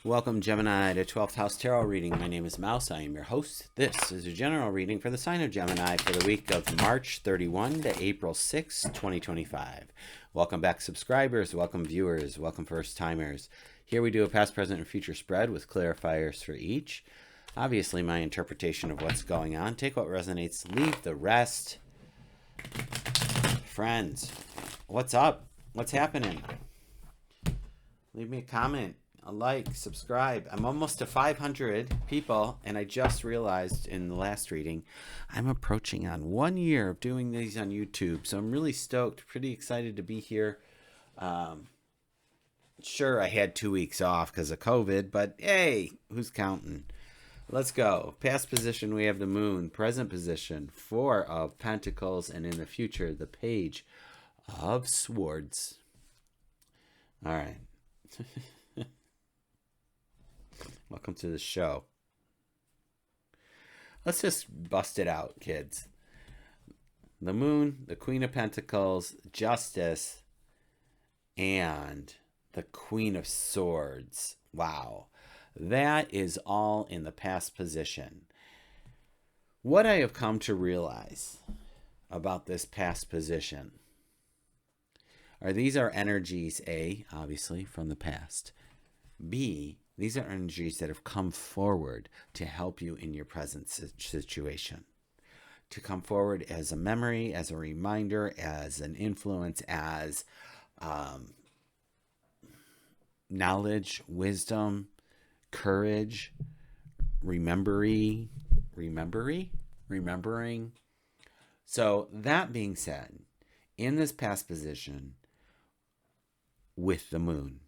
Welcome, Gemini, to 12th House Tarot Reading. My name is Mouse. I am your host. This is a general reading for the sign of Gemini for the week of March 31 to April 6, 2025. Welcome back, subscribers. Welcome, viewers. Welcome, first-timers. Here we do a past, present, and future spread with clarifiers for each. Obviously, my interpretation of what's going on. Take what resonates, leave the rest. Friends, what's up? What's happening? Leave me a comment. A like, subscribe. I'm almost to 500 people, and I just realized in the last reading, I'm approaching on 1 year of doing these on YouTube. So I'm really stoked, pretty excited to be here. Sure, I had 2 weeks off because of COVID, but hey, who's counting? Let's go. Past position, we have the moon. Present position, 4 of Pentacles, and in the future, the Page of Swords. All right. Welcome to the show. Let's just bust it out, kids. The moon, the Queen of Pentacles, Justice, and the Queen of Swords. Wow. That is all in the past position. What I have come to realize about this past position are these are energies, A, obviously, from the past. B, these are energies that have come forward to help you in your present situation. To come forward as a memory, as a reminder, as an influence, as knowledge, wisdom, courage, remembering. So that being said, in this past position with the moon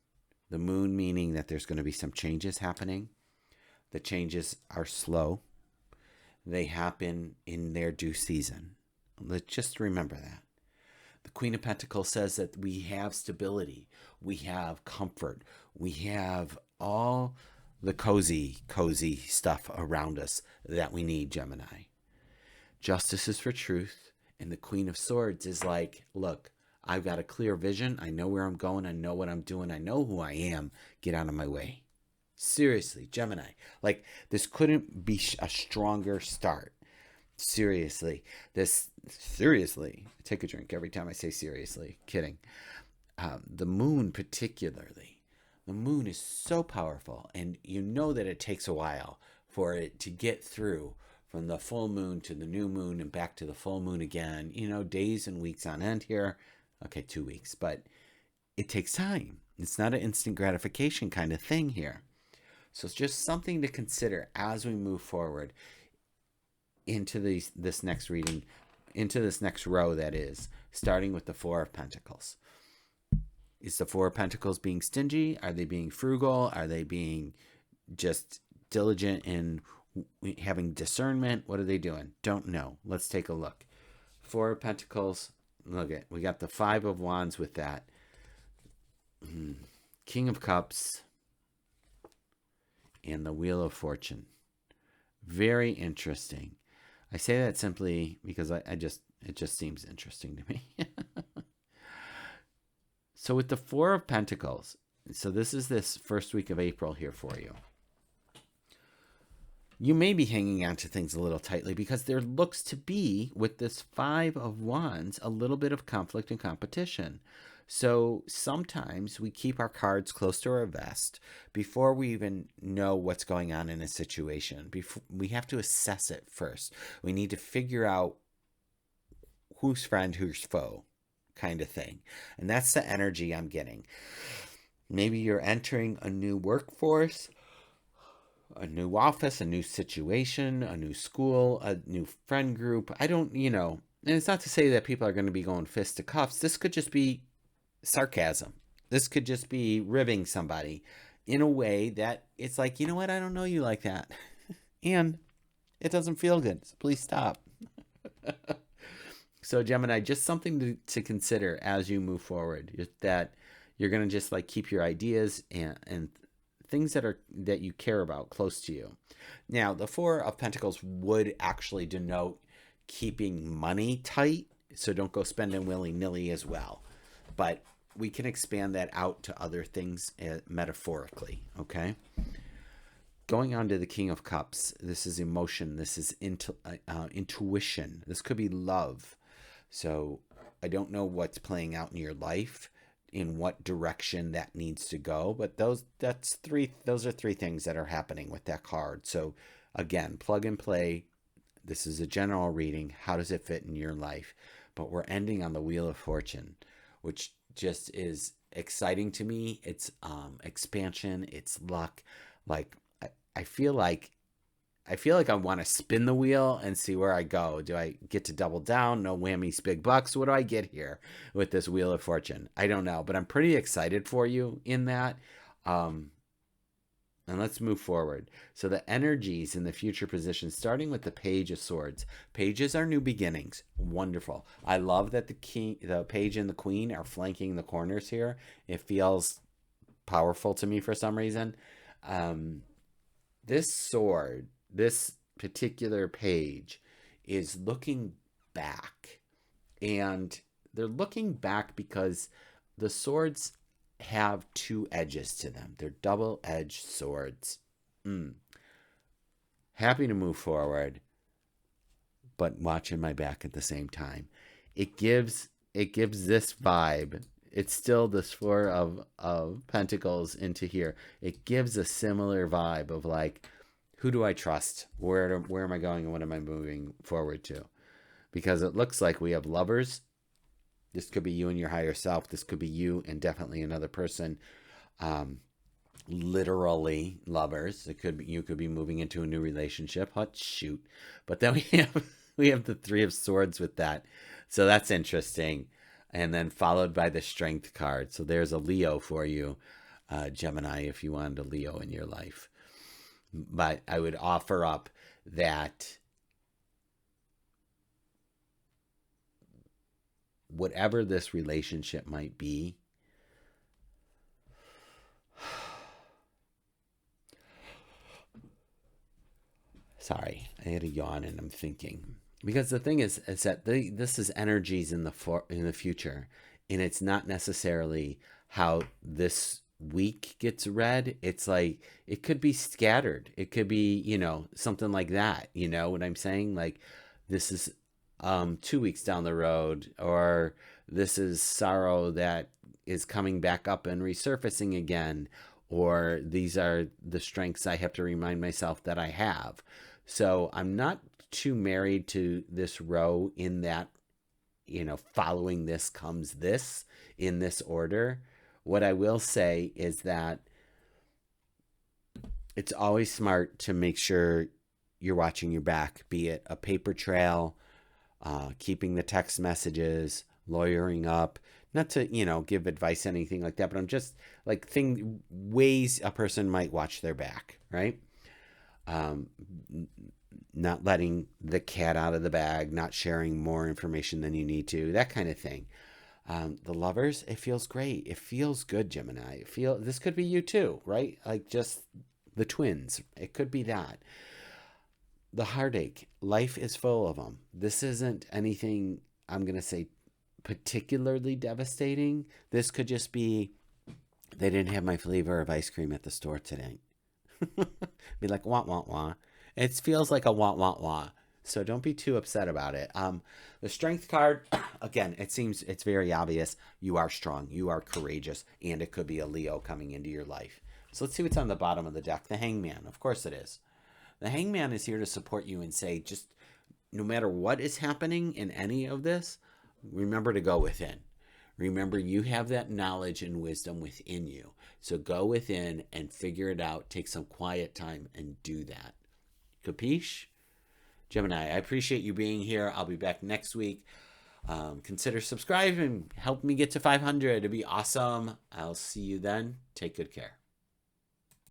meaning that there's going to be some changes happening. The changes are slow. They happen in their due season. Let's just remember that. The Queen of Pentacles says that we have stability. We have comfort. We have all the cozy stuff around us that we need, Gemini. Justice is for truth. And the Queen of Swords is like, look, I've got a clear vision. I know where I'm going. I know what I'm doing. I know who I am. Get out of my way. Seriously, Gemini. Like, this couldn't be a stronger start. Seriously. Seriously. I take a drink every time I say seriously. Kidding. The moon particularly. The moon is so powerful. And you know that it takes a while for it to get through from the full moon to the new moon and back to the full moon again. You know, days and weeks on end here. Okay, 2 weeks, but it takes time. It's not an instant gratification kind of thing here. So it's just something to consider as we move forward into this next reading, into this next row, that is, starting with the 4 of Pentacles. Is the 4 of Pentacles being stingy? Are they being frugal? Are they being just diligent in having discernment? What are they doing? Don't know. Let's take a look. 4 of Pentacles. Look at, we got the 5 of Wands with that. King of Cups and the Wheel of Fortune. Very interesting. I say that simply because it just seems interesting to me. So with the 4 of Pentacles, so this is this first week of April here for you. You may be hanging on to things a little tightly because there looks to be, with this 5 of Wands, a little bit of conflict and competition. So sometimes we keep our cards close to our vest before we even know what's going on in a situation. We have to assess it first. We need to figure out who's friend, who's foe, kind of thing. And that's the energy I'm getting. Maybe you're entering a new workforce, a new office, a new situation, a new school, a new friend group. And it's not to say that people are going to be going fist to cuffs. This could just be sarcasm. This could just be ribbing somebody in a way that it's like, you know what? I don't know you like that. And it doesn't feel good. So please stop. So Gemini, just something to consider as you move forward, that you're going to just like keep your ideas and things that you care about close to you. Now, the 4 of Pentacles would actually denote keeping money tight, so don't go spending willy-nilly as well. But we can expand that out to other things metaphorically, okay? Going on to the King of Cups, this is emotion. This is intuition. This could be love. So I don't know what's playing out in your life, in what direction that needs to go, but those are three things that are happening with that card. So again, plug and play. This is a general reading. How does it fit in your life? But we're ending on the Wheel of Fortune, which just is exciting to me. It's expansion, it's luck. Like I feel like I want to spin the wheel and see where I go. Do I get to double down? No whammies, big bucks. What do I get here with this Wheel of Fortune? I don't know, but I'm pretty excited for you in that. And let's move forward. So the energies in the future position, starting with the Page of Swords. Pages are new beginnings. Wonderful. I love that the Page and the Queen are flanking the corners here. It feels powerful to me for some reason. This sword, this particular page, is looking back. And they're looking back because the swords have two edges to them. They're double-edged swords. Happy to move forward, but watching my back at the same time. It gives this vibe. It's still this Four of Pentacles into here. It gives a similar vibe of like, who do I trust? Where am I going and what am I moving forward to? Because it looks like we have Lovers. This could be you and your higher self. This could be you and definitely another person. Literally lovers. It could be, you could be moving into a new relationship. Hot shoot. But then we have the Three of Swords with that. So that's interesting. And then followed by the Strength card. So there's a Leo for you, Gemini, if you wanted a Leo in your life. But I would offer up that whatever this relationship might be, sorry, I had a yawn and I'm thinking. Because the thing is that this is energies in the future, and it's not necessarily how this week gets read. It's like it could be scattered. It could be, something like that. You know what I'm saying? Like this is 2 weeks down the road, or this is sorrow that is coming back up and resurfacing again, or these are the strengths I have to remind myself that I have. So I'm not too married to this row in that, following this comes this in this order. What I will say is that it's always smart to make sure you're watching your back, be it a paper trail, keeping the text messages, lawyering up, not to, give advice, anything like that, but I'm just like ways a person might watch their back, right? Not letting the cat out of the bag, not sharing more information than you need to, that kind of thing. The Lovers, it feels great. It feels good, Gemini. This could be you too, right? Like just the twins. It could be that. The heartache, life is full of them. This isn't anything, I'm going to say, particularly devastating. This could just be, they didn't have my flavor of ice cream at the store today. Be like, wah, wah, wah. It feels like a wah, wah, wah. So don't be too upset about it. The Strength card, again, it seems it's very obvious. You are strong. You are courageous. And it could be a Leo coming into your life. So let's see what's on the bottom of the deck. The Hangman. Of course it is. The Hangman is here to support you and say, just no matter what is happening in any of this, remember to go within. Remember, you have that knowledge and wisdom within you. So go within and figure it out. Take some quiet time and do that. Capiche? Gemini, I appreciate you being here. I'll be back next week. Consider subscribing. Help me get to 500. It'd be awesome. I'll see you then. Take good care.